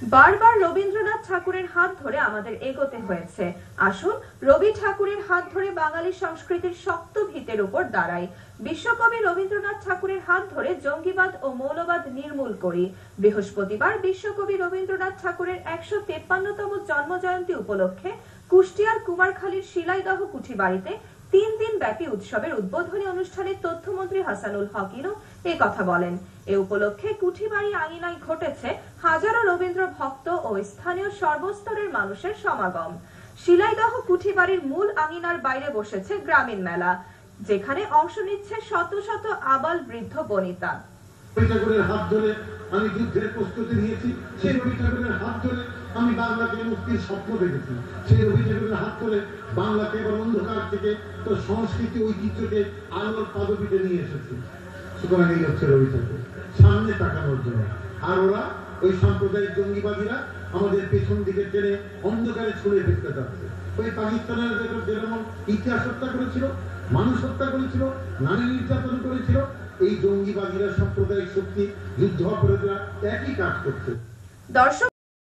বারবার রবীন্দ্রনাথ ঠাকুরের হাত ধরে আমাদের এগোতে হয়েছে। আসুন রবি ঠাকুরের হাত ধরে বাঙালি সংস্কৃতির শক্ত ভিতের উপর দাঁড়াই। বিশ্বকবি রবীন্দ্রনাথ ঠাকুরের হাত ধরে জঙ্গিবাদ ও মৌলবাদ নির্মূল করি। বৃহস্পতিবার বিশ্বকবি রবীন্দ্রনাথ ঠাকুরের ১৫৩তম জন্মজয়ন্তী উপলক্ষে কুষ্টিয়ার কুমারখালীর শিলাইদহ কুঠিবাড়িতে ৩ দিন ব্যাপী উৎসবের উদ্বোধনী অনুষ্ঠানে তথ্যমন্ত্রী হাসানুল হক এই কথা বলেন। এ উপলক্ষে কুঠিবাড়ি আঙিনায় ঘটেছে হাজারো রবীন্দ্র ভক্ত ও স্থানীয় সর্বস্তরের মানুষের সমাগম। শিলাইদহ কুঠিবাড়ির মূল আঙিনার বাইরে বসেছে গ্রামীণ মেলা, যেখানে অংশ নিচ্ছে শত শত আবাল বৃদ্ধ বনিতা। রবি ঠাকুরের হাত ধরে আমি যুদ্ধের প্রস্তুতি নিয়েছি, সেই রবি ঠাকুরের হাত ধরে আমি বাংলাকে মুক্তির স্বপ্ন দেখেছি, সেই রবি ঠাকুরের হাত ধরে বাংলাকে এবার অন্ধকার থেকে তো সংস্কৃতি ঐতিহ্যকে আলোর পাদপীঠে নিয়ে এসেছি। সুতরাং এই হচ্ছে রবি ঠাকুর, সামনে তাকানোর জন্য। আর ওরা ওই সাম্প্রদায়িক জঙ্গিবাদীরা আমাদের পেছন দিকে টেনে অন্ধকারে ছুঁড়ে ফেলতে যাচ্ছে। ওই পাকিস্তানের যেমন ইতিহাস হত্যা করেছিল, মানুষ হত্যা করেছিল, নারী নির্যাতন করেছিল, এই জঙ্গিবাদীরা সাম্প্রদায়িক শক্তি যুদ্ধ অপরাধীরা একই কাজ করছে। দর্শক